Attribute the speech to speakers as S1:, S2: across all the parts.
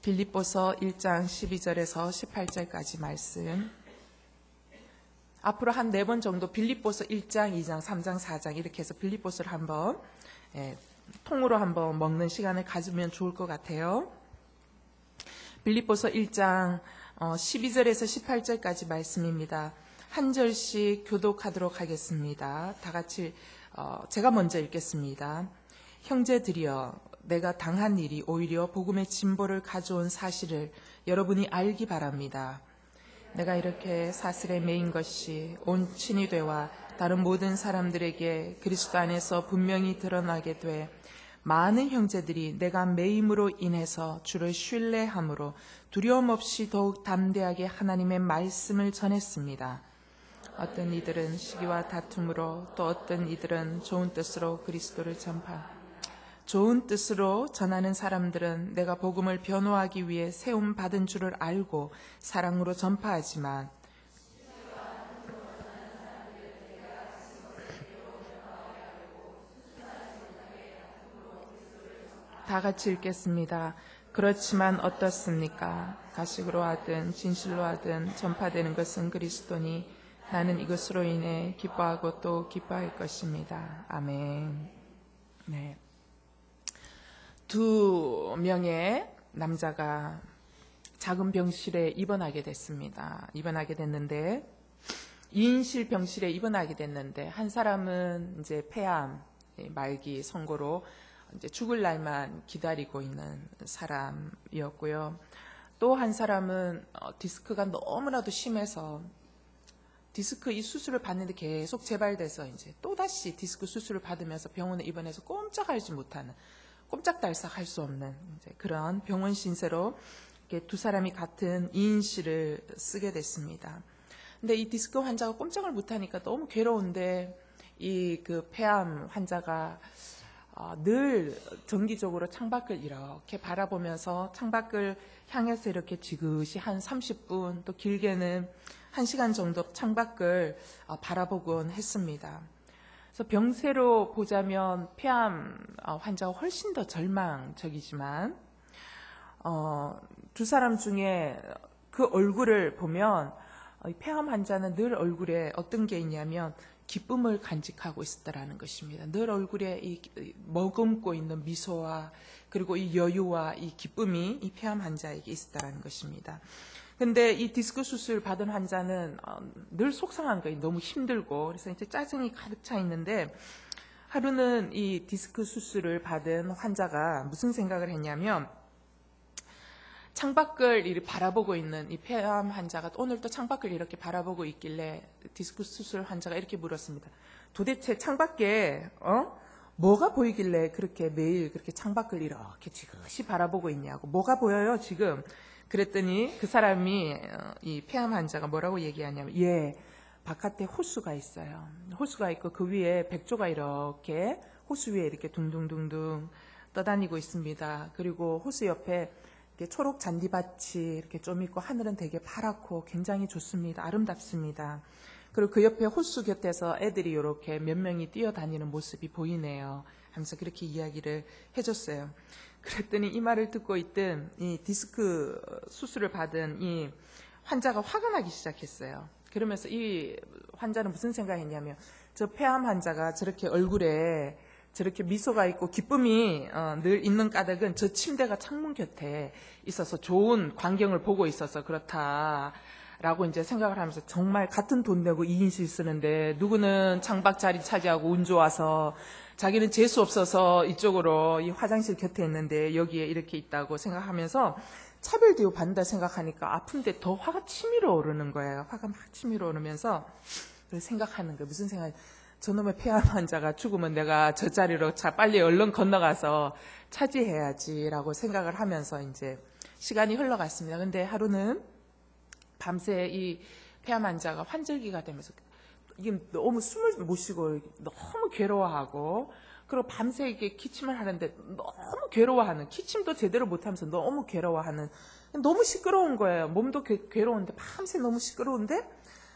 S1: 빌립보서 1장 12절에서 18절까지 말씀. 앞으로 한 4번 정도 빌립보서 1장, 2장, 3장, 4장 이렇게 해서 빌립보서를 한번 통으로 한번 먹는 시간을 가지면 좋을 것 같아요. 빌립보서 1장 12절에서 18절까지 말씀입니다. 한 절씩 교독하도록 하겠습니다. 다 같이 제가 먼저 읽겠습니다. 형제들이여, 내가 당한 일이 오히려 복음의 진보를 가져온 사실을 여러분이 알기 바랍니다. 내가 이렇게 사슬에 매인 것이 온 친위대와 다른 모든 사람들에게 그리스도 안에서 분명히 드러나게 돼 많은 형제들이 내가 매임으로 인해서 주를 신뢰함으로 두려움 없이 더욱 담대하게 하나님의 말씀을 전했습니다. 어떤 이들은 시기와 다툼으로, 또 어떤 이들은 좋은 뜻으로 그리스도를 좋은 뜻으로 전하는 사람들은 내가 복음을 변호하기 위해 세움 받은 줄을 알고 사랑으로 전파하지만, 다 같이 읽겠습니다. 그렇지만 어떻습니까? 가식으로 하든 진실로 하든 전파되는 것은 그리스도니 나는 이것으로 인해 기뻐하고 또 기뻐할 것입니다. 아멘. 네. 2명의 남자가 작은 병실에 입원하게 됐습니다. 입원하게 됐는데 2인실 병실에 입원하게 됐는데 한 사람은 이제 폐암 말기 선고로 이제 죽을 날만 기다리고 있는 사람이었고요. 또 한 사람은 디스크가 너무나도 심해서 디스크 이 수술을 받는데 계속 재발돼서 이제 또다시 디스크 수술을 받으면서 병원에 입원해서 꼼짝하지 못하는, 꼼짝달싹 할 수 없는 이제 그런 병원 신세로 이렇게 두 사람이 같은 2인실을 쓰게 됐습니다. 근데 이 디스크 환자가 꼼짝을 못하니까 너무 괴로운데 이 그 폐암 환자가 늘 정기적으로 창밖을 이렇게 바라보면서 창밖을 향해서 이렇게 지그시 한 30분, 또 길게는 1시간 정도 창밖을 바라보곤 했습니다. 그래서 병세로 보자면 폐암 환자가 훨씬 더 절망적이지만 두 사람 중에 그 얼굴을 보면 폐암 환자는 늘 얼굴에 어떤 게 있냐면 기쁨을 간직하고 있었다라는 것입니다. 늘 얼굴에 이 머금고 있는 미소와 그리고 이 여유와 이 기쁨이 이 폐암 환자에게 있었다라는 것입니다. 근데 이 디스크 수술 받은 환자는 늘 속상한 거예요. 너무 힘들고. 그래서 이제 짜증이 가득 차 있는데 하루는 이 디스크 수술을 받은 환자가 무슨 생각을 했냐면 창밖을 이렇게 바라보고 있는 이 폐암 환자가 오늘 또 창밖을 이렇게 바라보고 있길래 디스크 수술 환자가 이렇게 물었습니다. 도대체 창밖에 뭐가 보이길래 그렇게 매일 그렇게 창밖을 이렇게 지그시 바라보고 있냐고. 뭐가 보여요 지금? 그랬더니 그 사람이 이 폐암 환자가 뭐라고 얘기하냐면 바깥에 호수가 있어요. 호수가 있고 그 위에 백조가 이렇게 호수 위에 이렇게 둥둥둥둥 떠다니고 있습니다. 그리고 호수 옆에 이렇게 초록 잔디밭이 이렇게 좀 있고 하늘은 되게 파랗고 굉장히 좋습니다. 아름답습니다. 그리고 그 옆에 호수 곁에서 애들이 이렇게 몇 명이 뛰어다니는 모습이 보이네요. 하면서 그렇게 이야기를 해줬어요. 그랬더니 이 말을 듣고 있던 이 디스크 수술을 받은 이 환자가 화가 나기 시작했어요. 그러면서 이 환자는 무슨 생각했냐면 저 폐암 환자가 저렇게 얼굴에 저렇게 미소가 있고 기쁨이 늘 있는 까닭은 저 침대가 창문 곁에 있어서 좋은 광경을 보고 있어서 그렇다라고 이제 생각을 하면서 정말 같은 돈 내고 2인실 쓰는데 누구는 창밖 자리 차지하고 운 좋아서 자기는 재수 없어서 이쪽으로 이 화장실 곁에 있는데 여기에 이렇게 있다고 생각하면서 차별 대우받는다 생각하니까 아픈데 더 화가 치밀어 오르는 거예요. 화가 막 치밀어 오르면서 생각하는 거예요. 무슨 생각? 저놈의 폐암 환자가 죽으면 내가 저 자리로 빨리 얼른 건너가서 차지해야지라고 생각을 하면서 이제 시간이 흘러갔습니다. 근데 하루는 밤새 이 폐암 환자가 환절기가 되면서 이게 너무 숨을 못 쉬고 너무 괴로워하고, 그리고 밤새 이게 기침을 하는데 너무 괴로워하는, 기침도 제대로 못하면서 너무 괴로워하는, 너무 시끄러운 거예요. 몸도 괴로운데 밤새 너무 시끄러운데,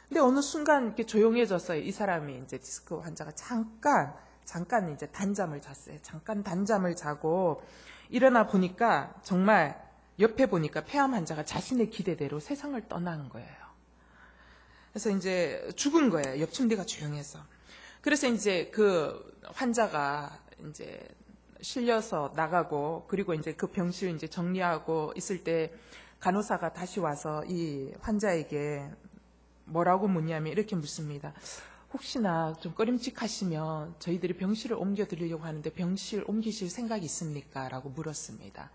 S1: 근데 어느 순간 이렇게 조용해졌어요. 이 사람이 이제 디스크 환자가 잠깐 이제 단잠을 잤어요. 잠깐 단잠을 자고 일어나 보니까 정말 옆에 보니까 폐암 환자가 자신의 기대대로 세상을 떠나는 거예요. 그래서 이제 죽은 거예요. 옆 침대가 조용해서. 그래서 이제 그 환자가 이제 실려서 나가고, 그리고 이제 그 병실 이제 정리하고 있을 때 간호사가 다시 와서 이 환자에게 뭐라고 묻냐면 이렇게 묻습니다. 혹시나 좀 꺼림칙하시면 저희들이 병실을 옮겨드리려고 하는데 병실 옮기실 생각이 있습니까? 라고 물었습니다.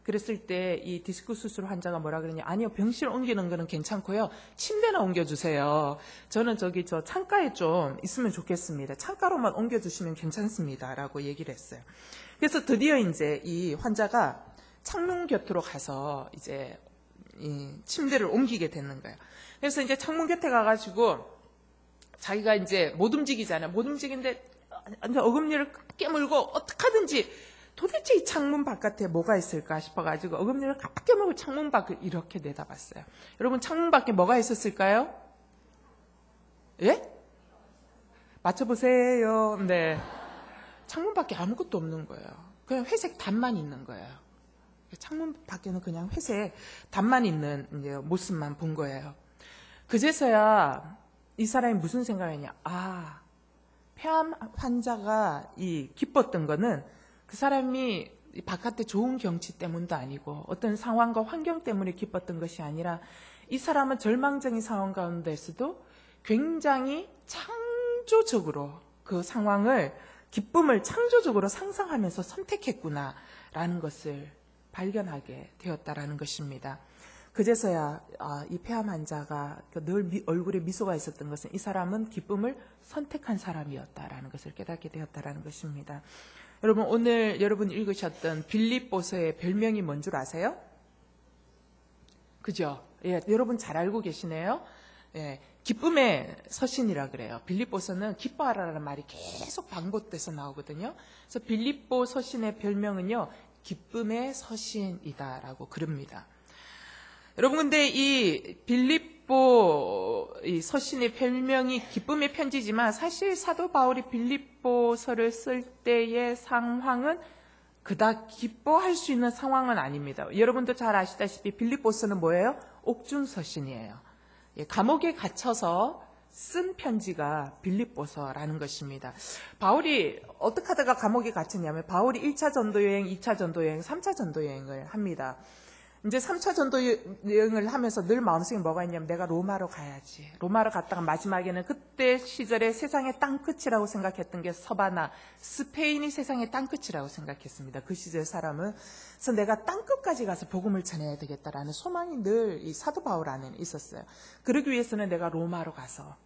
S1: 그랬을 때 이 디스크 수술 환자가 뭐라 그러냐, 아니요, 병실 옮기는 거는 괜찮고요, 침대나 옮겨주세요. 저는 저 창가에 좀 있으면 좋겠습니다. 창가로만 옮겨주시면 괜찮습니다. 라고 얘기를 했어요. 그래서 드디어 이제 이 환자가 창문 곁으로 가서 이제 이 침대를 옮기게 되는 거예요. 그래서 이제 창문 곁에 가가지고 자기가 이제 못 움직이잖아요. 못 움직이는데 어금니를 깨물고 어떡하든지 도대체 이 창문 바깥에 뭐가 있을까 싶어가지고 어금니를 꽉 깨물고 창문 밖을 이렇게 내다봤어요. 여러분, 창문 밖에 뭐가 있었을까요? 예? 맞춰보세요. 네. 창문 밖에 아무것도 없는 거예요. 그냥 회색 단만 있는 거예요. 창문 밖에는 그냥 회색 단만 있는 이제 모습만 본 거예요. 그제서야 이 사람이 무슨 생각이냐. 아, 폐암 환자가 기뻤던 거는 그 사람이 바깥에 좋은 경치 때문도 아니고 어떤 상황과 환경 때문에 기뻤던 것이 아니라 이 사람은 절망적인 상황 가운데서도 굉장히 창조적으로 그 상황을, 기쁨을 창조적으로 상상하면서 선택했구나라는 것을 발견하게 되었다라는 것입니다. 그제서야 이 폐암 환자가 늘 얼굴에 미소가 있었던 것은 이 사람은 기쁨을 선택한 사람이었다라는 것을 깨닫게 되었다라는 것입니다. 여러분, 오늘 여러분 읽으셨던 빌립보서의 별명이 뭔 줄 아세요? 그죠? 예, 여러분 잘 알고 계시네요. 예, 기쁨의 서신이라 그래요. 빌립보서는 기뻐하라는 말이 계속 반복돼서 나오거든요. 그래서 빌립보 서신의 별명은요, 기쁨의 서신이다라고 그럽니다. 여러분, 근데 이 빌립보 이 서신의 별명이 기쁨의 편지지만 사실 사도 바울이 빌립보서를 쓸 때의 상황은 그닥 기뻐할 수 있는 상황은 아닙니다. 여러분도 잘 아시다시피 빌립보서는 뭐예요? 옥중 서신이에요. 감옥에 갇혀서 쓴 편지가 빌립보서라는 것입니다. 바울이 어떻게 하다가 감옥에 갇혔냐면 바울이 1차 전도여행, 2차 전도여행, 3차 전도여행을 합니다. 이제 3차 전도 여행을 하면서 늘 마음속에 뭐가 있냐면 내가 로마로 가야지. 로마로 갔다가 마지막에는 그때 시절에 세상의 땅끝이라고 생각했던 게 서바나, 스페인이 세상의 땅끝이라고 생각했습니다. 그 시절 사람은. 그래서 내가 땅끝까지 가서 복음을 전해야 되겠다라는 소망이 늘 이 사도 바울 안에는 있었어요. 그러기 위해서는 내가 로마로 가서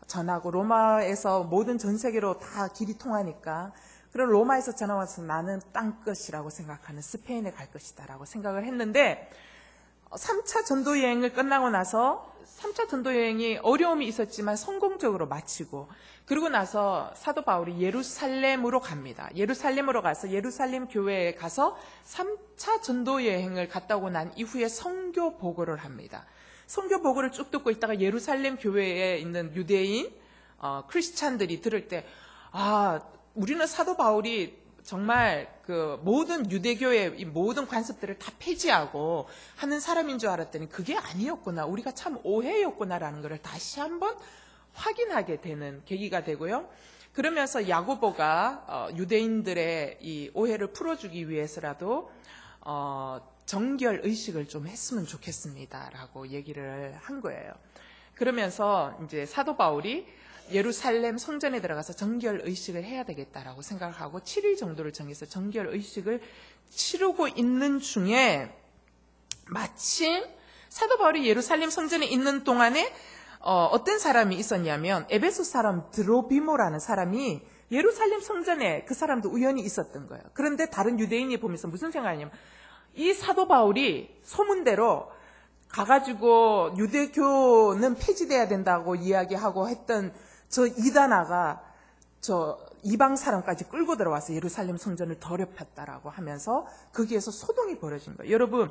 S1: 전하고, 로마에서 모든 전 세계로 다 길이 통하니까, 그리고 로마에서 전화 와서 나는 땅끝이라고 생각하는 스페인에 갈 것이다라고 생각을 했는데 3차 전도여행을 끝나고 나서 3차 전도여행이 어려움이 있었지만 성공적으로 마치고, 그리고 나서 사도 바울이 예루살렘으로 갑니다. 예루살렘으로 가서 예루살렘 교회에 가서 3차 전도여행을 갔다 오고 난 이후에 선교 보고를 합니다. 선교 보고를 쭉 듣고 있다가 예루살렘 교회에 있는 유대인 크리스찬들이 들을 때, 우리는 사도 바울이 정말 그 모든 유대교의 이 모든 관습들을 다 폐지하고 하는 사람인 줄 알았더니 그게 아니었구나, 우리가 참 오해였구나라는 것을 다시 한번 확인하게 되는 계기가 되고요. 그러면서 야고보가 유대인들의 이 오해를 풀어주기 위해서라도 정결 의식을 좀 했으면 좋겠습니다라고 얘기를 한 거예요. 그러면서 이제 사도 바울이 예루살렘 성전에 들어가서 정결 의식을 해야 되겠다라고 생각을 하고 7일 정도를 정해서 정결 의식을 치르고 있는 중에 마침 사도 바울이 예루살렘 성전에 있는 동안에 어떤 사람이 있었냐면 에베소 사람 드로비모라는 사람이 예루살렘 성전에 그 사람도 우연히 있었던 거예요. 그런데 다른 유대인이 보면서 무슨 생각이냐면 이 사도 바울이 소문대로 가가지고 유대교는 폐지돼야 된다고 이야기하고 했던 저 이단아가 저 이방 사람까지 끌고 들어와서 예루살렘 성전을 더럽혔다라고 하면서 거기에서 소동이 벌어진 거예요. 여러분,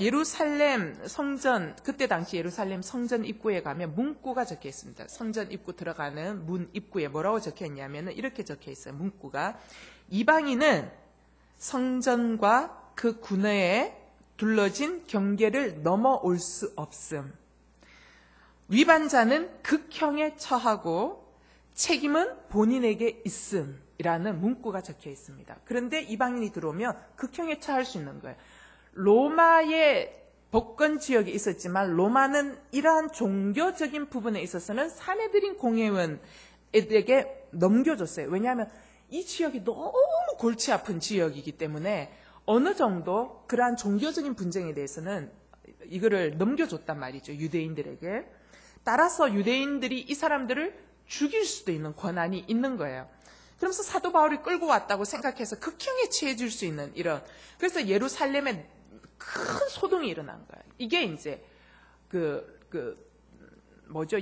S1: 예루살렘 성전, 그때 당시 예루살렘 성전 입구에 가면 문구가 적혀 있습니다. 성전 입구 들어가는 문 입구에 뭐라고 적혀 있냐면 이렇게 적혀 있어요. 문구가 이방인은 성전과 그 군에 둘러진 경계를 넘어올 수 없음. 위반자는 극형에 처하고 책임은 본인에게 있음이라는 문구가 적혀 있습니다. 그런데 이방인이 들어오면 극형에 처할 수 있는 거예요. 로마의 법권 지역에 있었지만 로마는 이러한 종교적인 부분에 있어서는 사내들인 공회원에게 넘겨줬어요. 왜냐하면 이 지역이 너무 골치 아픈 지역이기 때문에 어느 정도 그러한 종교적인 분쟁에 대해서는 이거를 넘겨줬단 말이죠. 유대인들에게. 따라서 유대인들이 이 사람들을 죽일 수도 있는 권한이 있는 거예요. 그러면서 사도 바울이 끌고 왔다고 생각해서 극형에 취해줄 수 있는 이런. 그래서 예루살렘에 큰 소동이 일어난 거예요. 이게 이제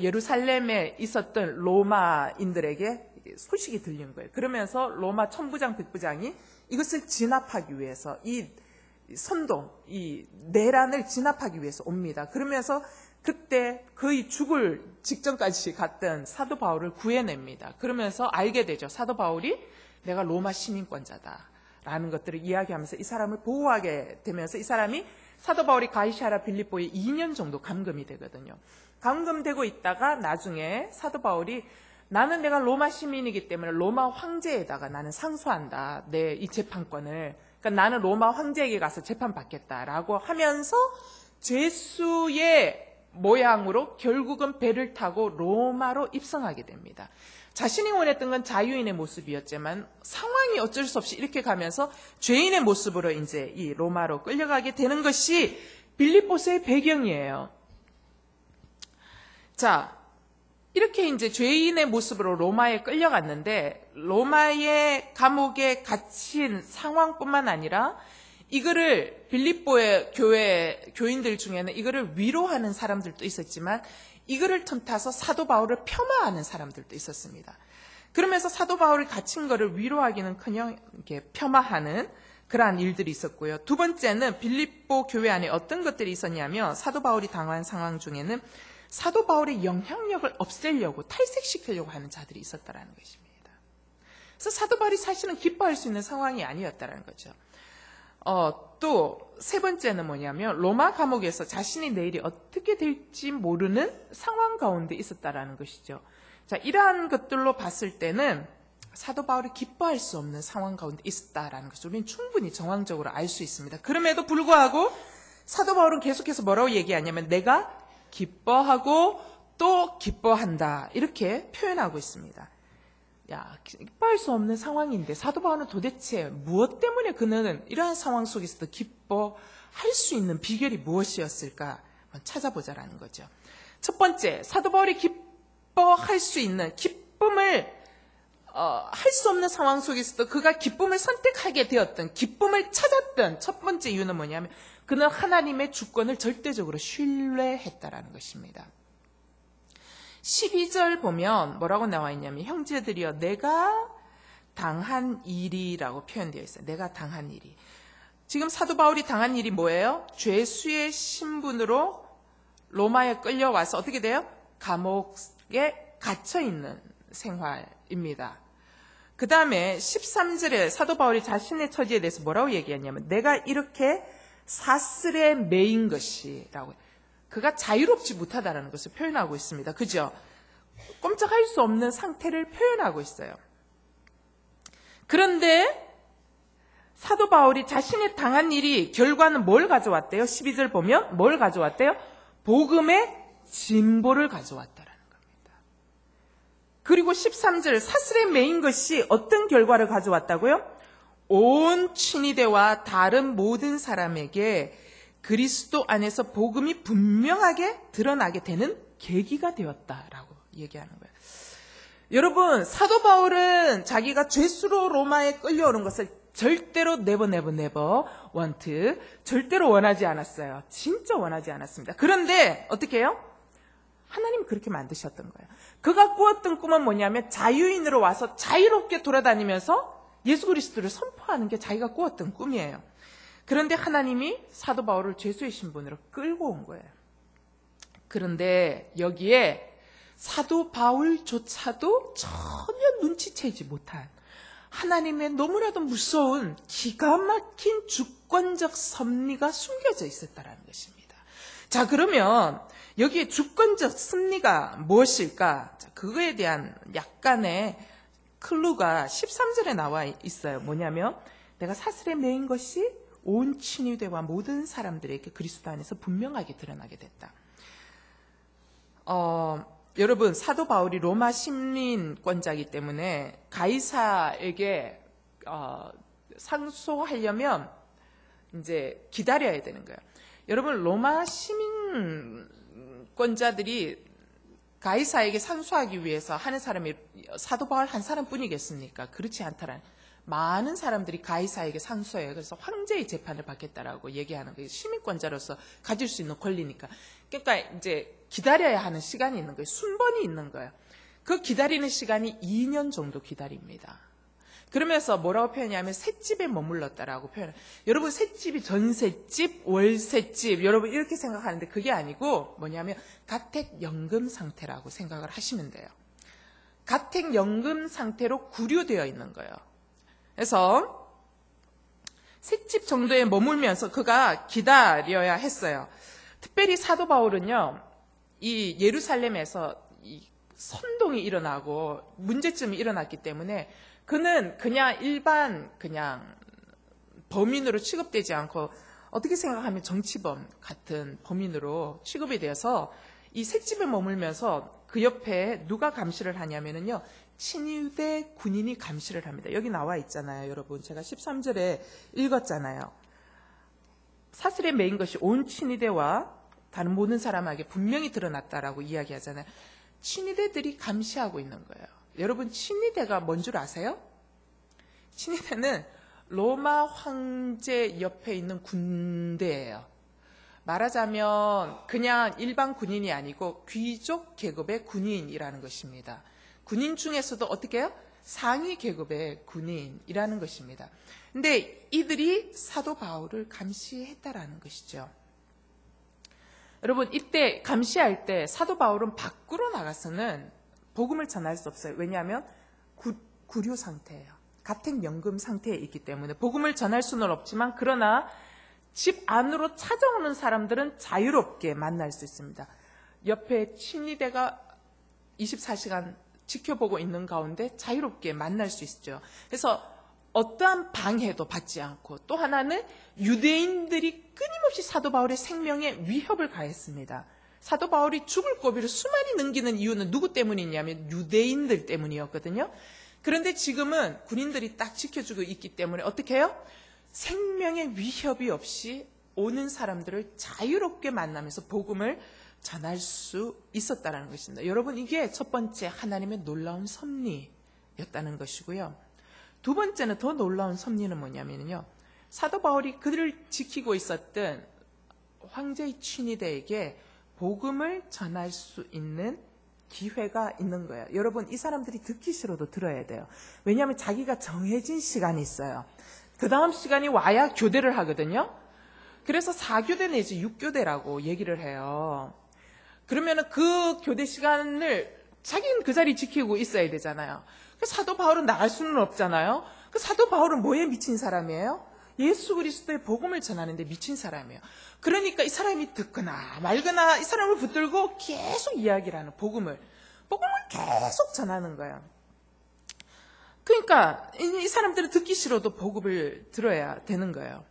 S1: 예루살렘에 있었던 로마인들에게 소식이 들린 거예요. 그러면서 로마 천부장 백부장이 이것을 진압하기 위해서 이 선동, 이 내란을 진압하기 위해서 옵니다. 그러면서 그때 거의 죽을 직전까지 갔던 사도 바울을 구해냅니다. 그러면서 알게 되죠. 사도 바울이 내가 로마 시민권자다라는 것들을 이야기하면서 이 사람을 보호하게 되면서 이 사람이 사도 바울이 가이사랴 빌립보에 2년 정도 감금이 되거든요. 감금되고 있다가 나중에 사도 바울이 나는 내가 로마 시민이기 때문에 로마 황제에다가 나는 상소한다. 내 이 재판권을. 그러니까 나는 로마 황제에게 가서 재판받겠다라고 하면서 죄수의 모양으로 결국은 배를 타고 로마로 입성하게 됩니다. 자신이 원했던 건 자유인의 모습이었지만 상황이 어쩔 수 없이 이렇게 가면서 죄인의 모습으로 이제 이 로마로 끌려가게 되는 것이 빌립보서의 배경이에요. 자, 이렇게 이제 죄인의 모습으로 로마에 끌려갔는데 로마의 감옥에 갇힌 상황뿐만 아니라 이거를 빌립보의 교인들 중에는 이거를 위로하는 사람들도 있었지만 이거를 틈타서 사도 바울을 폄하하는 사람들도 있었습니다. 그러면서 사도 바울이 갇힌 거를 위로하기는커녕 이렇게 폄하하는 그러한 일들이 있었고요. 두 번째는 빌립보 교회 안에 어떤 것들이 있었냐면 사도 바울이 당한 상황 중에는 사도 바울의 영향력을 없애려고 탈색시키려고 하는 자들이 있었다는 것입니다. 그래서 사도 바울이 사실은 기뻐할 수 있는 상황이 아니었다는 거죠. 또 세 번째는 뭐냐면 로마 감옥에서 자신이 내일이 어떻게 될지 모르는 상황 가운데 있었다라는 것이죠. 자, 이러한 것들로 봤을 때는 사도 바울이 기뻐할 수 없는 상황 가운데 있었다라는 것을 우리는 충분히 정황적으로 알 수 있습니다. 그럼에도 불구하고 사도 바울은 계속해서 뭐라고 얘기하냐면 내가 기뻐하고 또 기뻐한다 이렇게 표현하고 있습니다. 야, 기뻐할 수 없는 상황인데 사도 바울은 도대체 무엇 때문에 그는 이러한 상황 속에서도 기뻐할 수 있는 비결이 무엇이었을까 한번 찾아보자라는 거죠. 첫 번째, 사도 바울이 기뻐할 수 있는 기쁨을 할 수 없는 상황 속에서도 그가 기쁨을 선택하게 되었던 기쁨을 찾았던 첫 번째 이유는 뭐냐면 그는 하나님의 주권을 절대적으로 신뢰했다라는 것입니다. 12절 보면 뭐라고 나와 있냐면 형제들이여 내가 당한 일이라고 표현되어 있어요. 내가 당한 일이. 지금 사도 바울이 당한 일이 뭐예요? 죄수의 신분으로 로마에 끌려와서 어떻게 돼요? 감옥에 갇혀있는 생활입니다. 그 다음에 13절에 사도 바울이 자신의 처지에 대해서 뭐라고 얘기했냐면 내가 이렇게 사슬에 매인 것이라고 그가 자유롭지 못하다는 것을 표현하고 있습니다. 그죠? 꼼짝할 수 없는 상태를 표현하고 있어요. 그런데 사도 바울이 자신이 당한 일이 결과는 뭘 가져왔대요? 12절 보면 뭘 가져왔대요? 복음의 진보를 가져왔다라는 겁니다. 그리고 13절 사슬에 매인 것이 어떤 결과를 가져왔다고요? 온 친위대와 다른 모든 사람에게 그리스도 안에서 복음이 분명하게 드러나게 되는 계기가 되었다라고 얘기하는 거예요. 여러분, 사도 바울은 자기가 죄수로 로마에 끌려오는 것을 절대로 never want, 절대로 원하지 않았어요. 진짜 원하지 않았습니다. 그런데 어떻게 해요? 하나님이 그렇게 만드셨던 거예요. 그가 꾸었던 꿈은 뭐냐면 자유인으로 와서 자유롭게 돌아다니면서 예수 그리스도를 선포하는 게 자기가 꾸었던 꿈이에요. 그런데 하나님이 사도 바울을 죄수의 신분으로 끌고 온 거예요. 그런데 여기에 사도 바울조차도 전혀 눈치채지 못한 하나님의 너무나도 무서운 기가 막힌 주권적 섭리가 숨겨져 있었다는 것입니다. 자, 그러면 여기에 주권적 섭리가 무엇일까? 자, 그거에 대한 약간의 클루가 13절에 나와 있어요. 뭐냐면 내가 사슬에 매인 것이 온 친위대와 모든 사람들에게 그리스도 안에서 분명하게 드러나게 됐다. 여러분, 사도 바울이 로마 시민권자이기 때문에 가이사에게 상소하려면 이제 기다려야 되는 거예요. 여러분, 로마 시민권자들이 가이사에게 상소하기 위해서 하는 사람이 사도 바울 한 사람뿐이겠습니까? 그렇지 않다라는. 많은 사람들이 가이사에게 상소해요. 그래서 황제의 재판을 받겠다라고 얘기하는 거예요. 시민권자로서 가질 수 있는 권리니까. 그러니까 이제 기다려야 하는 시간이 있는 거예요. 순번이 있는 거예요. 그 기다리는 시간이 2년 정도 기다립니다. 그러면서 뭐라고 표현하냐면 셋집에 머물렀다라고 표현해요. 여러분, 셋집이 전셋집, 월셋집, 여러분 이렇게 생각하는데 그게 아니고 뭐냐면 가택연금 상태라고 생각을 하시면 돼요. 가택연금 상태로 구류되어 있는 거예요. 그래서 셋집 정도에 머물면서 그가 기다려야 했어요. 특별히 사도 바울은요, 이 예루살렘에서 이 선동이 일어나고 문제점이 일어났기 때문에 그는 그냥 일반 그냥 범인으로 취급되지 않고 어떻게 생각하면 정치범 같은 범인으로 취급이 되어서 이 셋집에 머물면서 그 옆에 누가 감시를 하냐면은요, 친위대 군인이 감시를 합니다. 여기 나와 있잖아요, 여러분. 제가 13절에 읽었잖아요. 사슬에 매인 것이 온 친위대와 다른 모든 사람에게 분명히 드러났다라고 이야기하잖아요. 친위대들이 감시하고 있는 거예요. 여러분, 친위대가 뭔 줄 아세요? 친위대는 로마 황제 옆에 있는 군대예요. 말하자면 그냥 일반 군인이 아니고 귀족 계급의 군인이라는 것입니다. 군인 중에서도 어떻게 해요? 상위 계급의 군인이라는 것입니다. 근데 이들이 사도 바울을 감시했다라는 것이죠. 여러분, 이때 감시할 때 사도 바울은 밖으로 나가서는 복음을 전할 수 없어요. 왜냐하면 구류 상태예요. 가택연금 상태에 있기 때문에 복음을 전할 수는 없지만, 그러나 집 안으로 찾아오는 사람들은 자유롭게 만날 수 있습니다. 옆에 친위대가 24시간 지켜보고 있는 가운데 자유롭게 만날 수 있죠. 그래서 어떠한 방해도 받지 않고, 또 하나는 유대인들이 끊임없이 사도 바울의 생명에 위협을 가했습니다. 사도 바울이 죽을 고비를 수많이 넘기는 이유는 누구 때문이냐면 유대인들 때문이었거든요. 그런데 지금은 군인들이 딱 지켜주고 있기 때문에 어떻게 해요? 생명의 위협이 없이 오는 사람들을 자유롭게 만나면서 복음을 전할 수 있었다는 것입니다. 여러분, 이게 첫 번째 하나님의 놀라운 섭리였다는 것이고요. 두 번째는 더 놀라운 섭리는 뭐냐면요, 사도 바울이 그들을 지키고 있었던 황제의 친위대에게 복음을 전할 수 있는 기회가 있는 거예요. 여러분, 이 사람들이 듣기 싫어도 들어야 돼요. 왜냐하면 자기가 정해진 시간이 있어요. 그 다음 시간이 와야 교대를 하거든요. 그래서 4교대 내지 6교대라고 얘기를 해요. 그러면은 그 교대 시간을 자기는 그 자리 지키고 있어야 되잖아요. 사도 바울은 나갈 수는 없잖아요. 그 사도 바울은 뭐에 미친 사람이에요? 예수 그리스도의 복음을 전하는데 미친 사람이에요. 그러니까 이 사람이 듣거나 말거나 이 사람을 붙들고 계속 이야기를 하는, 복음을 계속 전하는 거예요. 그러니까 이 사람들은 듣기 싫어도 복음을 들어야 되는 거예요.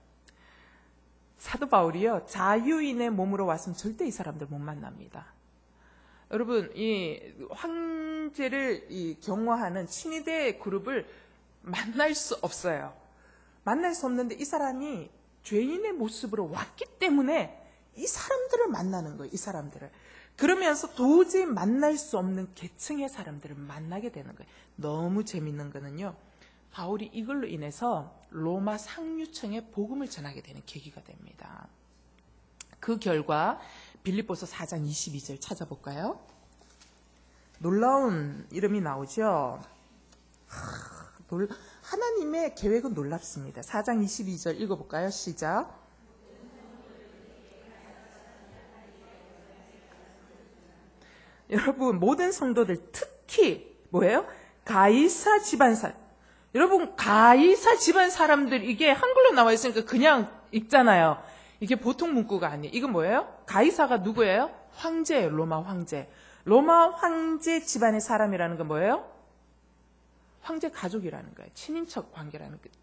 S1: 사도 바울이요, 자유인의 몸으로 왔으면 절대 이 사람들 못 만납니다. 여러분, 이 황제를 경호하는 친위대 그룹을 만날 수 없어요. 만날 수 없는데 이 사람이 죄인의 모습으로 왔기 때문에 이 사람들을 만나는 거예요. 이 사람들을. 그러면서 도저히 만날 수 없는 계층의 사람들을 만나게 되는 거예요. 너무 재밌는 거는요, 바울이 이걸로 인해서 로마 상류층에 복음을 전하게 되는 계기가 됩니다. 그 결과 빌립보서 4장 22절 찾아볼까요? 놀라운 이름이 나오죠. 하나님의 계획은 놀랍습니다. 4장 22절 읽어볼까요? 시작. 여러분, 모든 성도들, 특히 뭐예요? 가이사 집안사, 여러분, 가이사 집안 사람들, 이게 한글로 나와 있으니까 그냥 읽잖아요. 이게 보통 문구가 아니에요. 이건 뭐예요? 가이사가 누구예요? 황제예요. 로마 황제. 로마 황제 집안의 사람이라는 건 뭐예요? 황제 가족이라는 거예요. 친인척 관계라는 거예요.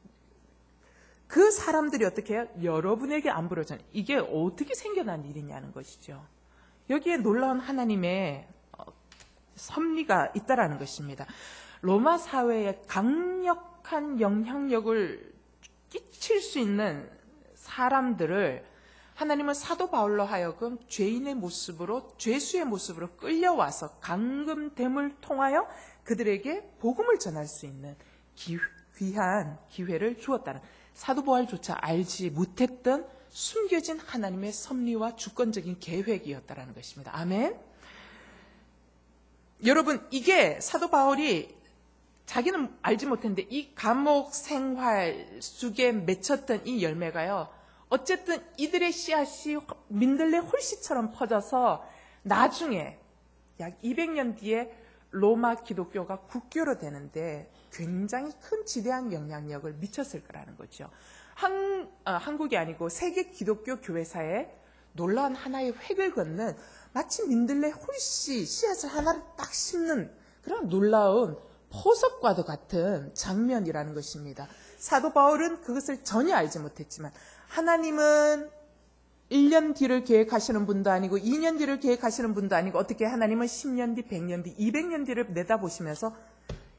S1: 그 사람들이 어떻게 해요? 여러분에게 안부를 전해요. 이게 어떻게 생겨난 일이냐는 것이죠. 여기에 놀라운 하나님의 섭리가 있다라는 것입니다. 로마 사회에 강력한 영향력을 끼칠 수 있는 사람들을 하나님은 사도 바울로 하여금 죄인의 모습으로, 죄수의 모습으로 끌려와서 감금됨을 통하여 그들에게 복음을 전할 수 있는 귀한 기회를 주었다는, 사도 바울조차 알지 못했던 숨겨진 하나님의 섭리와 주권적인 계획이었다는 것입니다. 아멘. 여러분, 이게 사도 바울이 자기는 알지 못했는데 이 감옥 생활 속에 맺혔던 이 열매가요, 어쨌든 이들의 씨앗이 민들레 홀씨처럼 퍼져서 나중에 약 200년 뒤에 로마 기독교가 국교로 되는데 굉장히 큰 지대한 영향력을 미쳤을 거라는 거죠. 한국이 아니고 세계 기독교 교회사에 놀라운 하나의 획을 긋는, 마치 민들레 홀씨 씨앗을 하나를 딱 심는 그런 놀라운 포석과도 같은 장면이라는 것입니다. 사도 바울은 그것을 전혀 알지 못했지만 하나님은 1년 뒤를 계획하시는 분도 아니고 2년 뒤를 계획하시는 분도 아니고, 어떻게 하나님은 10년 뒤, 100년 뒤, 200년 뒤를 내다보시면서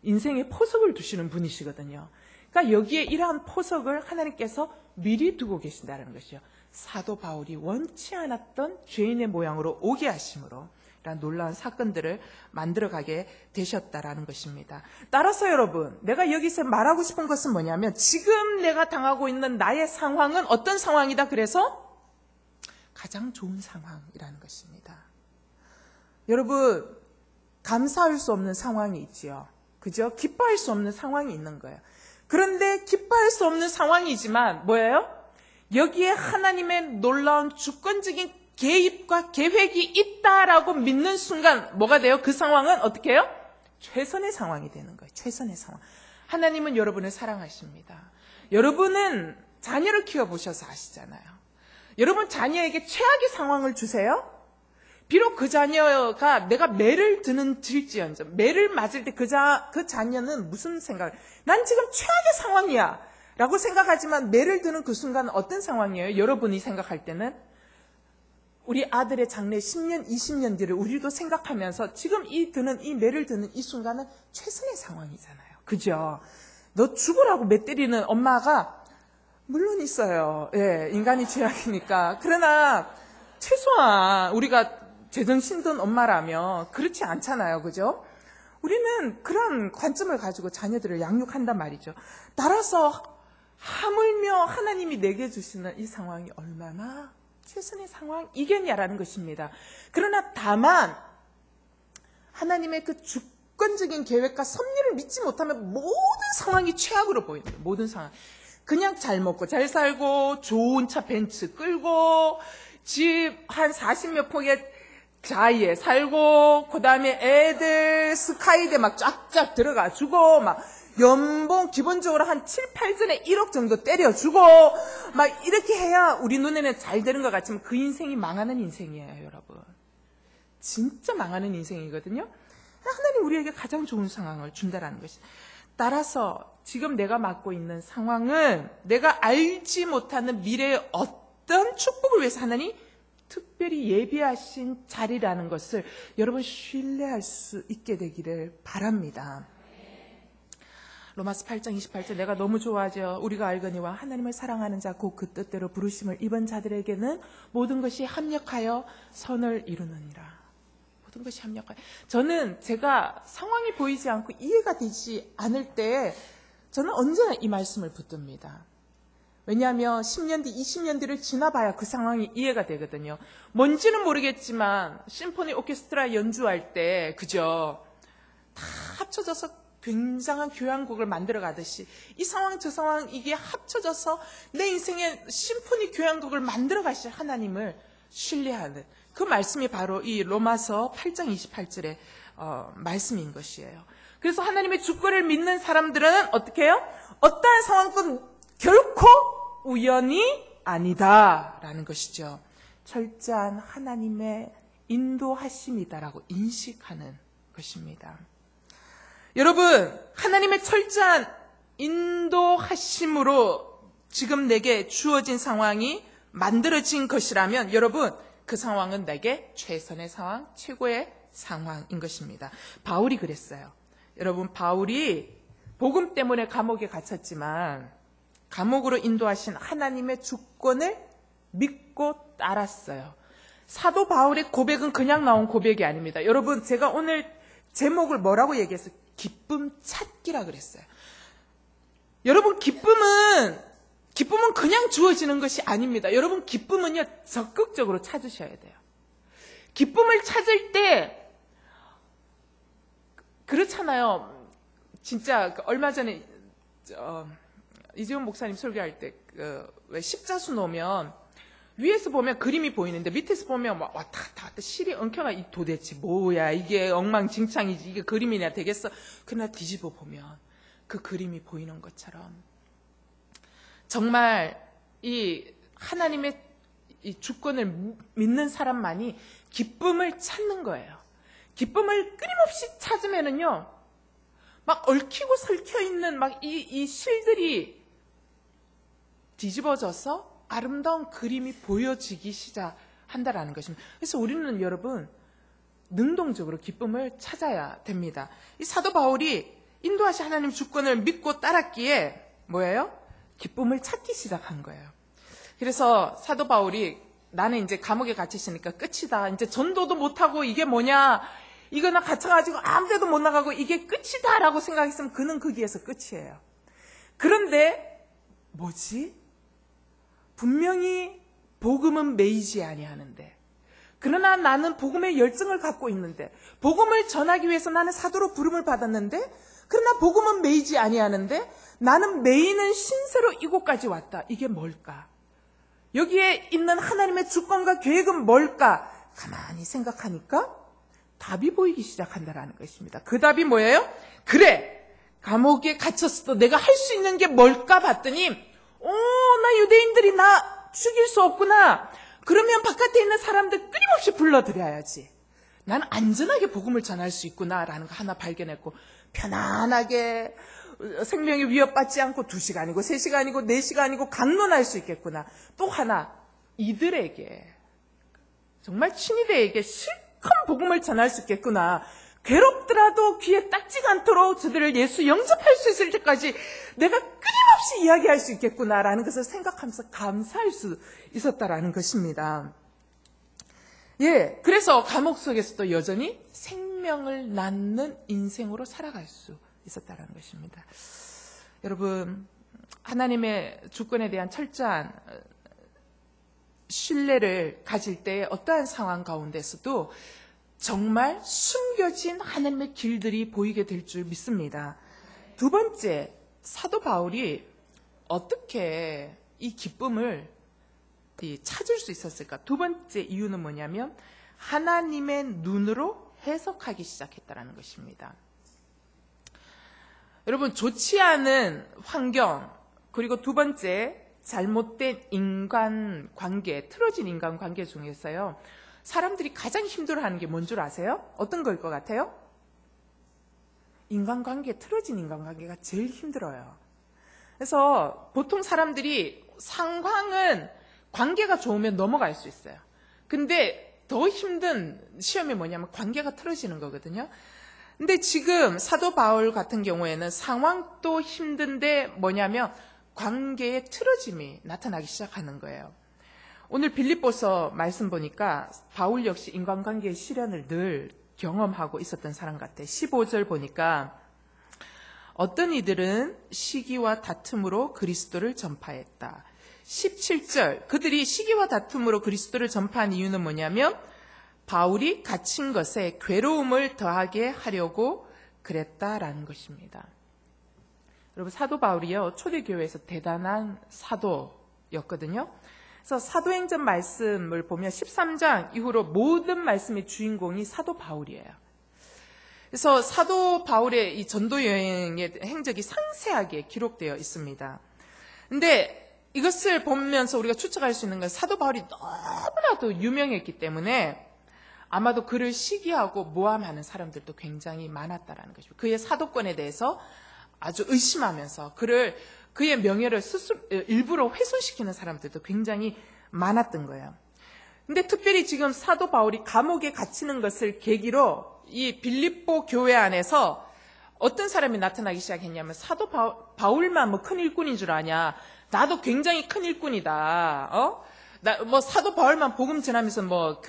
S1: 인생의 포석을 두시는 분이시거든요. 그러니까 여기에 이러한 포석을 하나님께서 미리 두고 계신다는 것이요. 사도 바울이 원치 않았던 죄인의 모양으로 오게 하심으로 이런 놀라운 사건들을 만들어가게 되셨다라는 것입니다. 따라서 여러분, 내가 여기서 말하고 싶은 것은 뭐냐면, 지금 내가 당하고 있는 나의 상황은 어떤 상황이다? 그래서 가장 좋은 상황이라는 것입니다. 여러분, 감사할 수 없는 상황이 있지요. 그죠? 기뻐할 수 없는 상황이 있는 거예요. 그런데 기뻐할 수 없는 상황이지만 뭐예요? 여기에 하나님의 놀라운 주권적인 개입과 계획이 있다라고 믿는 순간 뭐가 돼요? 그 상황은 어떻게 해요? 최선의 상황이 되는 거예요. 최선의 상황. 하나님은 여러분을 사랑하십니다. 여러분은 자녀를 키워보셔서 아시잖아요. 여러분 자녀에게 최악의 상황을 주세요. 비록 그 자녀가 내가 매를 들지언정, 매를 맞을 때 그 자녀는 무슨 생각? 난 지금 최악의 상황이야 라고 생각하지만 매를 드는 그 순간은 어떤 상황이에요? 여러분이 생각할 때는 우리 아들의 장래 10년, 20년 뒤를 우리도 생각하면서 지금 이 매를 드는 이 순간은 최선의 상황이잖아요. 그죠? 너 죽으라고 매 때리는 엄마가 물론 있어요. 예, 인간이 죄악이니까. 그러나 최소한 우리가 제정신 든 엄마라면 그렇지 않잖아요. 그죠? 우리는 그런 관점을 가지고 자녀들을 양육한단 말이죠. 따라서 하물며 하나님이 내게 주시는 이 상황이 얼마나 최선의 상황이겠냐라는 것입니다. 그러나 다만 하나님의 그 주권적인 계획과 섭리를 믿지 못하면 모든 상황이 최악으로 보입니다. 모든 상황. 그냥 잘 먹고 잘 살고 좋은 차 벤츠 끌고 집 한 40몇 폭의 자이에 살고, 그 다음에 애들 스카이대 막 쫙쫙 들어가주고, 막 연봉 기본적으로 한 7, 8전에 1억 정도 때려주고, 막 이렇게 해야 우리 눈에는 잘 되는 것 같지만 그 인생이 망하는 인생이에요, 여러분. 진짜 망하는 인생이거든요. 하나님 우리에게 가장 좋은 상황을 준다라는 것이. 따라서 지금 내가 맡고 있는 상황은 내가 알지 못하는 미래의 어떤 축복을 위해서 하나님 특별히 예비하신 자리라는 것을 여러분 신뢰할 수 있게 되기를 바랍니다. 로마서 8장 28절 내가 너무 좋아하죠. 우리가 알거니와 하나님을 사랑하는 자 곧 그 뜻대로 부르심을 입은 자들에게는 모든 것이 합력하여 선을 이루느니라. 모든 것이 합력하여. 저는 제가 상황이 보이지 않고 이해가 되지 않을 때 저는 언제나 이 말씀을 붙듭니다. 왜냐하면 10년 뒤, 20년 뒤를 지나봐야 그 상황이 이해가 되거든요. 뭔지는 모르겠지만 심포니 오케스트라 연주할 때 그죠? 다 합쳐져서 굉장한 교향곡을 만들어 가듯이 이 상황 저 상황 이게 합쳐져서 내 인생의 심포니 교향곡을 만들어 가실 하나님을 신뢰하는 그 말씀이 바로 이 로마서 8장 28절의 말씀인 것이에요. 그래서 하나님의 주권을 믿는 사람들은 어떻게 해요? 어떠한 상황도 결코 우연이 아니다라는 것이죠. 철저한 하나님의 인도하심이다라고 인식하는 것입니다. 여러분, 하나님의 철저한 인도하심으로 지금 내게 주어진 상황이 만들어진 것이라면 여러분, 그 상황은 내게 최선의 상황, 최고의 상황인 것입니다. 바울이 그랬어요. 여러분, 바울이 복음 때문에 감옥에 갇혔지만 감옥으로 인도하신 하나님의 주권을 믿고 따랐어요. 사도 바울의 고백은 그냥 나온 고백이 아닙니다. 여러분, 제가 오늘 제목을 뭐라고 얘기했어요? 기쁨 찾기라 그랬어요. 여러분, 기쁨은 그냥 주어지는 것이 아닙니다. 여러분, 기쁨은요, 적극적으로 찾으셔야 돼요. 기쁨을 찾을 때, 그렇잖아요. 진짜, 얼마 전에, 이재훈 목사님 설교할 때, 왜 십자수 놓으면, 위에서 보면 그림이 보이는데, 밑에서 보면 막 왔다 갔다 실이 엉켜가, 이 도대체 뭐야, 이게 엉망진창이지, 이게 그림이냐 되겠어. 그러나 뒤집어 보면, 그 그림이 보이는 것처럼, 정말 이 하나님의 이 주권을 믿는 사람만이 기쁨을 찾는 거예요. 기쁨을 끊임없이 찾으면은요, 막 얽히고 설켜 있는 막 이 실들이 뒤집어져서 아름다운 그림이 보여지기 시작한다라는 것입니다. 그래서 우리는 여러분, 능동적으로 기쁨을 찾아야 됩니다. 이 사도 바울이 인도하신 하나님 주권을 믿고 따랐기에 뭐예요? 기쁨을 찾기 시작한 거예요. 그래서 사도 바울이 나는 이제 감옥에 갇히시니까 끝이다. 이제 전도도 못하고 이게 뭐냐. 이거 나 갇혀가지고 아무 데도 못 나가고 이게 끝이다 라고 생각했으면 그는 거기에서 끝이에요. 그런데 뭐지? 분명히 복음은 매이지 아니하는데, 그러나 나는 복음의 열정을 갖고 있는데, 복음을 전하기 위해서 나는 사도로 부름을 받았는데, 그러나 복음은 매이지 아니하는데 나는 매이는 신세로 이곳까지 왔다. 이게 뭘까? 여기에 있는 하나님의 주권과 계획은 뭘까? 가만히 생각하니까 답이 보이기 시작한다라는 것입니다. 그 답이 뭐예요? 그래, 감옥에 갇혔어도 내가 할 수 있는 게 뭘까 봤더니 나 유대인들이 나 죽일 수 없구나. 그러면 바깥에 있는 사람들 끊임없이 불러들여야지. 나는 안전하게 복음을 전할 수 있구나라는 거 하나 발견했고, 편안하게 생명이 위협받지 않고 2시간이고 3시간이고 4시간이고 강론할 수 있겠구나. 또 하나, 이들에게, 정말 친위대에게 실컷 복음을 전할 수 있겠구나. 괴롭더라도 귀에 딱지가 않도록 저들을 예수 영접할 수 있을 때까지 내가 끊임없이 이야기할 수 있겠구나라는 것을 생각하면서 감사할 수 있었다라는 것입니다. 예, 그래서 감옥 속에서도 여전히 생명을 낳는 인생으로 살아갈 수 있었다는 것입니다. 여러분, 하나님의 주권에 대한 철저한 신뢰를 가질 때 어떠한 상황 가운데서도 정말 숨겨진 하나님의 길들이 보이게 될 줄 믿습니다. 두 번째, 사도 바울이 어떻게 이 기쁨을 찾을 수 있었을까? 두 번째 이유는 뭐냐면 하나님의 눈으로 해석하기 시작했다는 것입니다. 여러분, 좋지 않은 환경, 그리고 두 번째, 잘못된 인간관계, 틀어진 인간관계 중에서요, 사람들이 가장 힘들어하는 게 뭔 줄 아세요? 어떤 걸 것 같아요? 인간관계, 틀어진 인간관계가 제일 힘들어요. 그래서 보통 사람들이 상황은 관계가 좋으면 넘어갈 수 있어요. 근데 더 힘든 시험이 뭐냐면 관계가 틀어지는 거거든요. 근데 지금 사도 바울 같은 경우에는 상황도 힘든데 뭐냐면 관계의 틀어짐이 나타나기 시작하는 거예요. 오늘 빌립보서 말씀 보니까 바울 역시 인간관계의 시련을 늘 경험하고 있었던 사람 같아요. 15절 보니까 어떤 이들은 시기와 다툼으로 그리스도를 전파했다. 17절, 그들이 시기와 다툼으로 그리스도를 전파한 이유는 뭐냐면 바울이 갇힌 것에 괴로움을 더하게 하려고 그랬다라는 것입니다. 여러분, 사도 바울이요, 초대교회에서 대단한 사도였거든요. 그래서 사도행전 말씀을 보면 13장 이후로 모든 말씀의 주인공이 사도 바울이에요. 그래서 사도 바울의 이 전도 여행의 행적이 상세하게 기록되어 있습니다. 근데 이것을 보면서 우리가 추측할 수 있는 건 사도 바울이 너무나도 유명했기 때문에 아마도 그를 시기하고 모함하는 사람들도 굉장히 많았다라는 것입니다. 그의 사도권에 대해서 아주 의심하면서 그의 명예를 일부러 훼손시키는 사람들도 굉장히 많았던 거예요. 근데 특별히 지금 사도 바울이 감옥에 갇히는 것을 계기로 이 빌립보 교회 안에서 어떤 사람이 나타나기 시작했냐면 사도 바울만 뭐 큰 일꾼인 줄 아냐. 나도 굉장히 큰 일꾼이다. 사도 바울만 복음 전하면서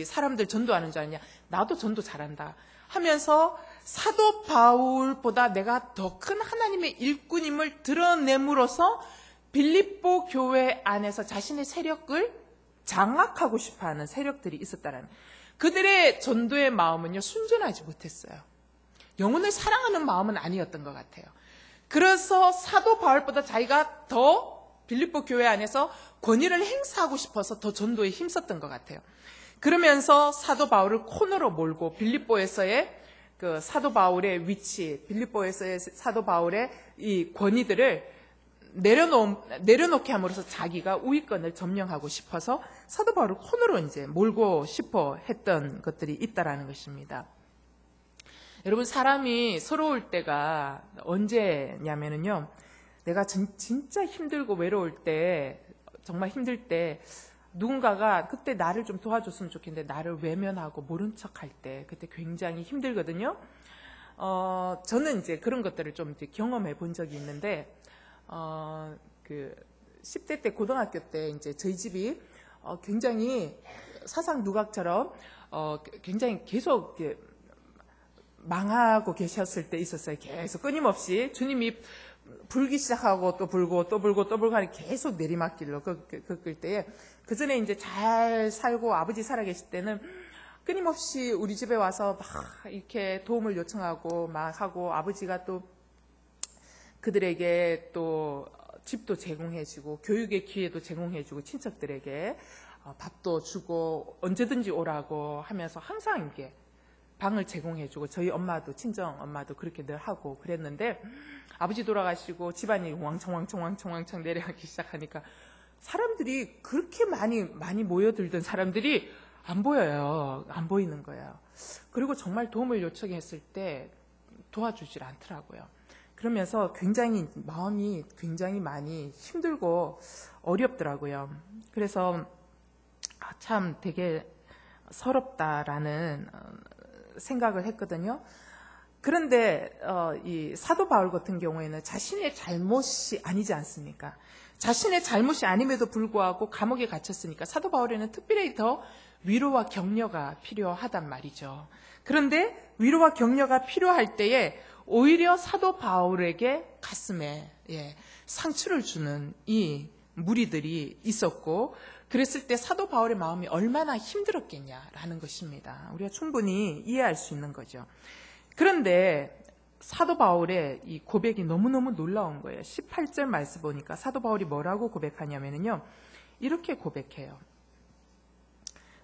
S1: 사람들 전도하는 줄 아냐. 나도 전도 잘한다. 하면서 사도 바울보다 내가 더 큰 하나님의 일꾼임을 드러냄으로써 빌립보 교회 안에서 자신의 세력을 장악하고 싶어하는 세력들이 있었다라는. 그들의 전도의 마음은요, 순전하지 못했어요. 영혼을 사랑하는 마음은 아니었던 것 같아요. 그래서 사도 바울보다 자기가 더 빌립보 교회 안에서 권위를 행사하고 싶어서 더 전도에 힘썼던 것 같아요. 그러면서 사도 바울을 코너로 몰고 빌립보에서의 그 사도 바울의 위치, 빌립보에서의 사도 바울의 이 권위들을 내려놓게 함으로써 자기가 우위권을 점령하고 싶어서 사도 바울을 코너로 이제 몰고 싶어 했던 것들이 있다라는 것입니다. 여러분, 사람이 서러울 때가 언제냐면요, 내가 진짜 힘들고 외로울 때, 정말 힘들 때 누군가가 그때 나를 좀 도와줬으면 좋겠는데 나를 외면하고 모른 척할 때, 그때 굉장히 힘들거든요. 저는 이제 그런 것들을 좀 경험해 본 적이 있는데, 10대 때, 고등학교 때 이제 저희 집이 굉장히 사상 누각처럼 굉장히 계속 망하고 계셨을 때 있었어요. 계속 끊임없이 주님이 불기 시작하고 또 불고 또 불고 또 불고 하니 계속 내리막길로 겪을 때에, 그 전에 이제 잘 살고 아버지 살아계실 때는 끊임없이 우리 집에 와서 막 이렇게 도움을 요청하고 막 하고, 아버지가 또 그들에게 또 집도 제공해주고 교육의 기회도 제공해주고 친척들에게 밥도 주고 언제든지 오라고 하면서 항상 이렇게 방을 제공해주고, 저희 엄마도, 친정 엄마도 그렇게 늘 하고 그랬는데, 아버지 돌아가시고 집안이 왕창 내려가기 시작하니까 사람들이 그렇게 많이 모여들던 사람들이 안 보여요. 안 보이는 거예요. 그리고 정말 도움을 요청했을 때 도와주질 않더라고요. 그러면서 굉장히 마음이 굉장히 많이 힘들고 어렵더라고요. 그래서 참 되게 서럽다라는 생각을 했거든요. 그런데 이 사도 바울 같은 경우에는 자신의 잘못이 아니지 않습니까? 자신의 잘못이 아님에도 불구하고 감옥에 갇혔으니까 사도 바울에는 특별히 더 위로와 격려가 필요하단 말이죠. 그런데 위로와 격려가 필요할 때에 오히려 사도 바울에게 가슴에 상처를 주는 이 무리들이 있었고, 그랬을 때 사도 바울의 마음이 얼마나 힘들었겠냐라는 것입니다. 우리가 충분히 이해할 수 있는 거죠. 그런데 사도 바울의 이 고백이 너무너무 놀라운 거예요. 18절 말씀 보니까 사도 바울이 뭐라고 고백하냐면요, 이렇게 고백해요.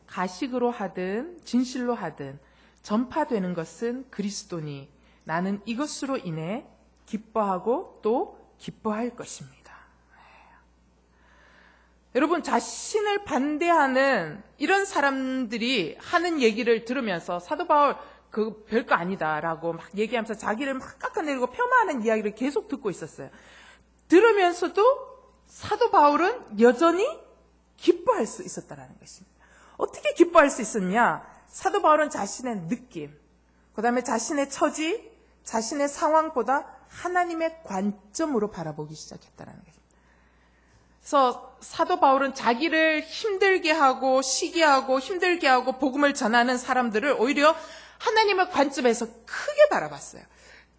S1: 가식으로 하든 진실로 하든 전파되는 것은 그리스도니 나는 이것으로 인해 기뻐하고 또 기뻐할 것입니다. 여러분, 자신을 반대하는 이런 사람들이 하는 얘기를 들으면서 사도 바울 그 별거 아니다라고 막 얘기하면서 자기를 막 깎아내리고 폄하하는 이야기를 계속 듣고 있었어요. 들으면서도 사도 바울은 여전히 기뻐할 수 있었다는 것입니다. 어떻게 기뻐할 수 있었냐? 사도 바울은 자신의 느낌, 그 다음에 자신의 처지, 자신의 상황보다 하나님의 관점으로 바라보기 시작했다는 것입니다. 그래서 사도 바울은 자기를 힘들게 하고 시기하고 힘들게 하고 복음을 전하는 사람들을 오히려 하나님의 관점에서 크게 바라봤어요.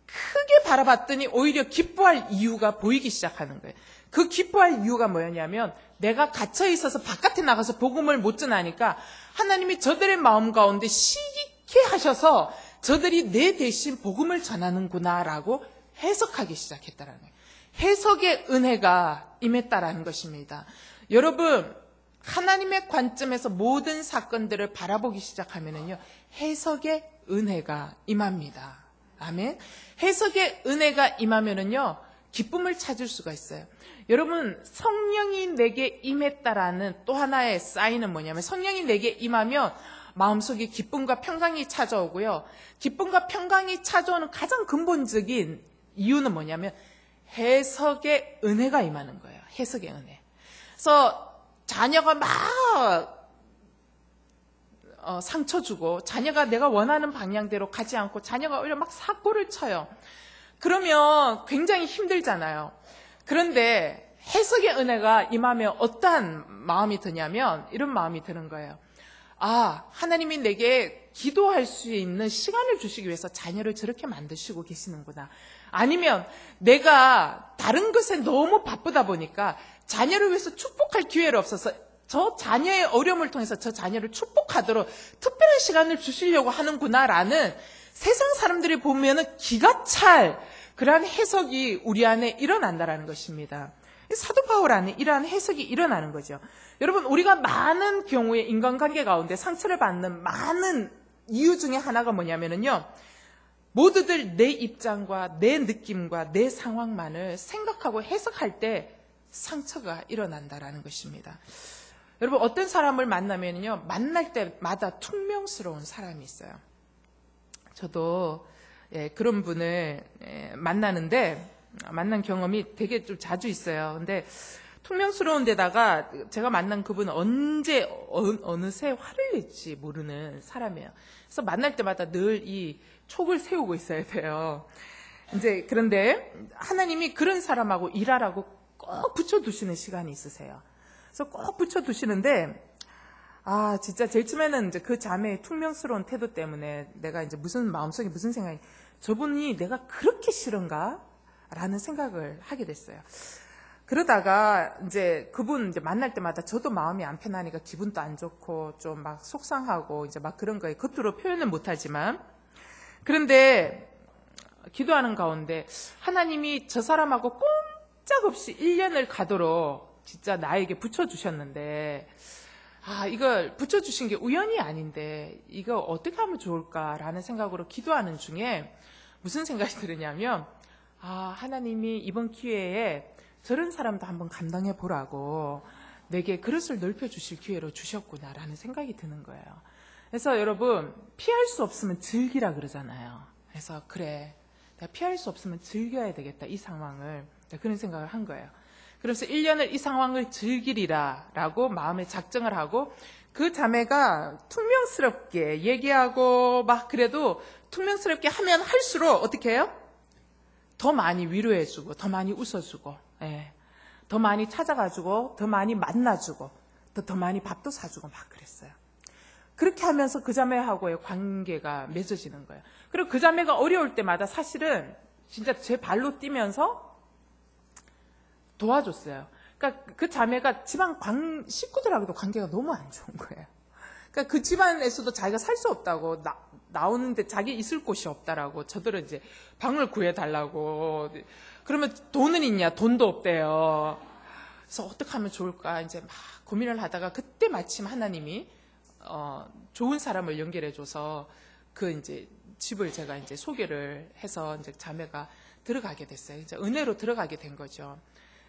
S1: 크게 바라봤더니 오히려 기뻐할 이유가 보이기 시작하는 거예요. 그 기뻐할 이유가 뭐였냐면, 내가 갇혀 있어서 바깥에 나가서 복음을 못 전하니까 하나님이 저들의 마음 가운데 시기케 하셔서 저들이 내 대신 복음을 전하는구나라고 해석하기 시작했다라는 거예요. 해석의 은혜가 임했다라는 것입니다. 여러분, 하나님의 관점에서 모든 사건들을 바라보기 시작하면은요, 해석의 은혜가 임합니다. 아멘. 해석의 은혜가 임하면은요, 기쁨을 찾을 수가 있어요. 여러분, 성령이 내게 임했다라는 또 하나의 사인은 뭐냐면, 성령이 내게 임하면 마음속에 기쁨과 평강이 찾아오고요. 기쁨과 평강이 찾아오는 가장 근본적인 이유는 뭐냐면 해석의 은혜가 임하는 거예요. 해석의 은혜. 그래서 자녀가 막 상처 주고, 자녀가 내가 원하는 방향대로 가지 않고 자녀가 오히려 막 사고를 쳐요. 그러면 굉장히 힘들잖아요. 그런데 해석의 은혜가 임하면 어떠한 마음이 드냐면 이런 마음이 드는 거예요. 아, 하나님이 내게 기도할 수 있는 시간을 주시기 위해서 자녀를 저렇게 만드시고 계시는구나. 아니면 내가 다른 것에 너무 바쁘다 보니까 자녀를 위해서 축복할 기회가 없어서 저 자녀의 어려움을 통해서 저 자녀를 축복하도록 특별한 시간을 주시려고 하는구나라는, 세상 사람들이 보면은 기가 찰 그러한 해석이 우리 안에 일어난다라는 것입니다. 사도 바울 안에 이러한 해석이 일어나는 거죠. 여러분, 우리가 많은 경우에 인간관계 가운데 상처를 받는 많은 이유 중에 하나가 뭐냐면요, 모두들 내 입장과 내 느낌과 내 상황만을 생각하고 해석할 때 상처가 일어난다라는 것입니다. 여러분, 어떤 사람을 만나면요, 만날 때마다 퉁명스러운 사람이 있어요. 저도 그런 분을 만난 경험이 되게 좀 자주 있어요. 근데 퉁명스러운 데다가 제가 만난 그분은 언제 어느새 화를 낼지 모르는 사람이에요. 그래서 만날 때마다 늘 이 촉을 세우고 있어야 돼요. 이제 그런데 하나님이 그런 사람하고 일하라고 꼭 붙여두시는 시간이 있으세요. 그래서 꼭 붙여두시는데, 아, 진짜 제일 처음에는 이제 그 자매의 퉁명스러운 태도 때문에 내가 이제 마음속에 무슨 생각이, 저분이 내가 그렇게 싫은가? 라는 생각을 하게 됐어요. 그러다가 이제 그분 이제 만날 때마다 저도 마음이 안 편하니까 기분도 안 좋고 좀 막 속상하고 이제 막 그런 거에 겉으로 표현은 못하지만, 그런데 기도하는 가운데 하나님이 저 사람하고 꼼짝없이 1년을 가도록 진짜 나에게 붙여주셨는데, 아, 이걸 붙여주신 게 우연이 아닌데 이거 어떻게 하면 좋을까라는 생각으로 기도하는 중에 무슨 생각이 들으냐면, 아, 하나님이 이번 기회에 저런 사람도 한번 감당해 보라고 내게 그릇을 넓혀주실 기회로 주셨구나라는 생각이 드는 거예요. 그래서 여러분, 피할 수 없으면 즐기라 그러잖아요. 그래서 그래, 내가 피할 수 없으면 즐겨야 되겠다, 이 상황을. 그런 생각을 한 거예요. 그래서 1년을 이 상황을 즐기리라 라고 마음에 작정을 하고, 그 자매가 퉁명스럽게 얘기하고 막 그래도 퉁명스럽게 하면 할수록 어떻게 해요? 더 많이 위로해주고 더 많이 웃어주고, 더 많이 찾아가주고 더 많이 만나주고 더 많이 밥도 사주고 막 그랬어요. 그렇게 하면서 그 자매하고의 관계가 맺어지는 거예요. 그리고 그 자매가 어려울 때마다 사실은 진짜 제 발로 뛰면서 도와줬어요. 그러니까 그 자매가 집안 식구들하고도 관계가 너무 안 좋은 거예요. 그러니까 그 집안에서도 자기가 살 수 없다고, 나오는데 자기 있을 곳이 없다라고 저들은 이제 방을 구해달라고. 그러면 돈은 있냐? 돈도 없대요. 그래서 어떻게 하면 좋을까 이제 막 고민을 하다가 그때 마침 하나님이 좋은 사람을 연결해줘서 그 이제 집을 제가 이제 소개를 해서 이제 자매가 들어가게 됐어요. 이제 은혜로 들어가게 된 거죠.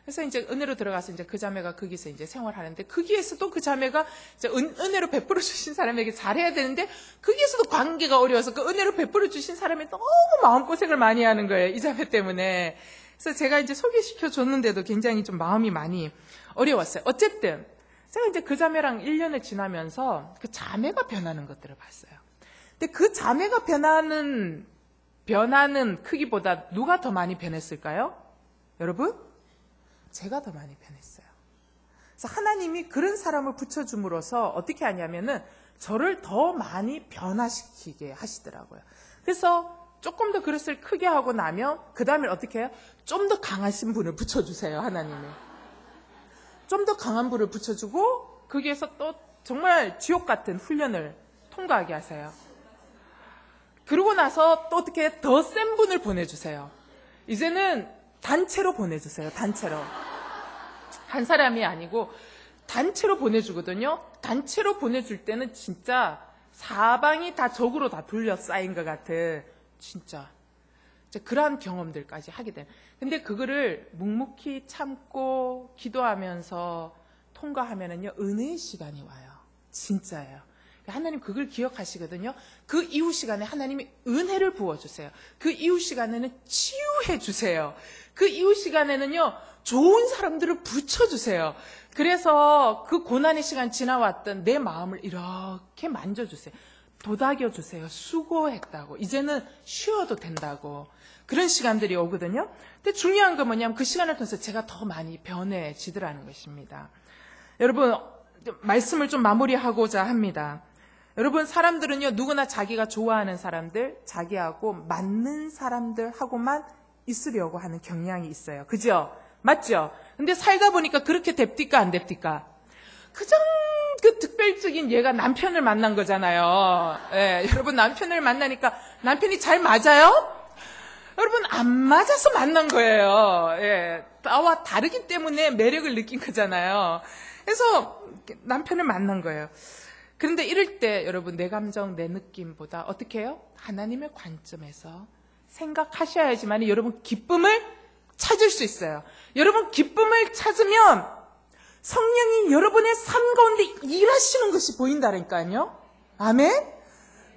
S1: 그래서 이제 은혜로 들어가서 이제 그 자매가 거기서 이제 생활하는데, 거기에서도 그 자매가 이제 은혜로 베풀어 주신 사람에게 잘해야 되는데, 거기에서도 관계가 어려워서 그 은혜로 베풀어 주신 사람이 너무 마음고생을 많이 하는 거예요, 이 자매 때문에. 그래서 제가 이제 소개시켜 줬는데도 굉장히 좀 마음이 많이 어려웠어요. 어쨌든 제가 이제 그 자매랑 1년을 지나면서 그 자매가 변하는 것들을 봤어요. 근데 그 자매가 변하는 크기보다 누가 더 많이 변했을까요? 여러분? 제가 더 많이 변했어요. 그래서 하나님이 그런 사람을 붙여줌으로써 어떻게 하냐면은 저를 더 많이 변화시키게 하시더라고요. 그래서 조금 더 그릇을 크게 하고 나면 그 다음에 어떻게 해요? 좀 더 강하신 분을 붙여주세요, 하나님이. 좀 더 강한 분을 붙여주고 거기에서 또 정말 지옥 같은 훈련을 통과하게 하세요. 그러고 나서 또 어떻게 더 센 분을 보내주세요. 이제는 단체로 보내주세요. 단체로. 한 사람이 아니고 단체로 보내주거든요. 단체로 보내줄 때는 진짜 사방이 다 적으로 다 둘러싸인 것 같은 진짜 그러한 경험들까지 하게 돼요. 근데 그거를 묵묵히 참고 기도하면서 통과하면은요, 은혜의 시간이 와요. 진짜예요. 하나님 그걸 기억하시거든요. 그 이후 시간에 하나님이 은혜를 부어주세요. 그 이후 시간에는 치유해 주세요. 그 이후 시간에는요, 좋은 사람들을 붙여주세요. 그래서 그 고난의 시간 지나왔던 내 마음을 이렇게 만져주세요. 도닥여주세요. 수고했다고. 이제는 쉬어도 된다고. 그런 시간들이 오거든요. 근데 중요한 건 뭐냐면 그 시간을 통해서 제가 더 많이 변해지더라는 것입니다. 여러분, 말씀을 좀 마무리하고자 합니다. 여러분, 사람들은요, 누구나 자기가 좋아하는 사람들, 자기하고 맞는 사람들하고만 있으려고 하는 경향이 있어요. 그죠? 맞죠? 근데 살다 보니까 그렇게 됩니까? 안 됩니까? 가장 그 특별적인 얘가 남편을 만난 거잖아요. 예, 여러분, 남편을 만나니까 남편이 잘 맞아요? 여러분, 안 맞아서 만난 거예요. 예, 나와 다르기 때문에 매력을 느낀 거잖아요. 그래서 남편을 만난 거예요. 그런데 이럴 때 여러분, 내 감정, 내 느낌보다 어떻게 해요? 하나님의 관점에서 생각하셔야지만 여러분 기쁨을 찾을 수 있어요. 여러분 기쁨을 찾으면 성령이 여러분의 삶 가운데 일하시는 것이 보인다니까요. 아멘?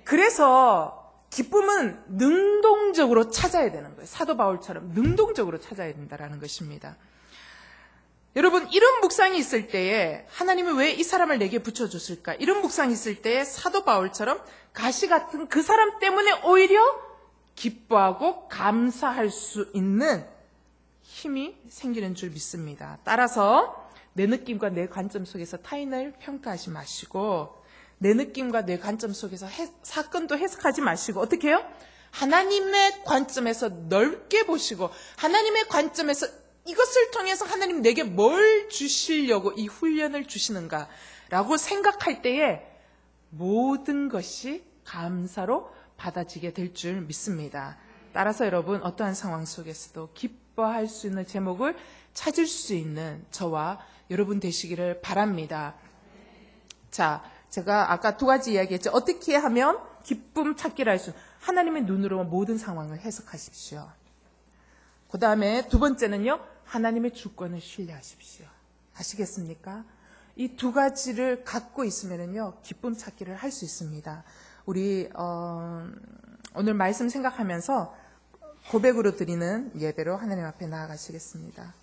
S1: 그래서 기쁨은 능동적으로 찾아야 되는 거예요. 사도 바울처럼 능동적으로 찾아야 된다는 것입니다. 여러분, 이런 묵상이 있을 때에 하나님은 왜 이 사람을 내게 붙여줬을까? 이런 묵상이 있을 때에 사도 바울처럼 가시 같은 그 사람 때문에 오히려 기뻐하고 감사할 수 있는 힘이 생기는 줄 믿습니다. 따라서 내 느낌과 내 관점 속에서 타인을 평가하지 마시고 내 느낌과 내 관점 속에서 사건도 해석하지 마시고 어떻게 해요? 하나님의 관점에서 넓게 보시고 하나님의 관점에서 이것을 통해서 하나님 내게 뭘 주시려고 이 훈련을 주시는가라고 생각할 때에 모든 것이 감사로 받아지게 될 줄 믿습니다. 따라서 여러분 어떠한 상황 속에서도 기뻐할 수 있는 제목을 찾을 수 있는 저와 여러분 되시기를 바랍니다. 자, 제가 아까 두 가지 이야기했죠. 어떻게 하면 기쁨 찾기를 할 수 있는 하나님의 눈으로 모든 상황을 해석하십시오. 그 다음에 두 번째는요. 하나님의 주권을 신뢰하십시오. 아시겠습니까? 이 두 가지를 갖고 있으면요. 기쁨 찾기를 할 수 있습니다. 우리 오늘 말씀 생각하면서 고백으로 드리는 예배로 하나님 앞에 나아가시겠습니다.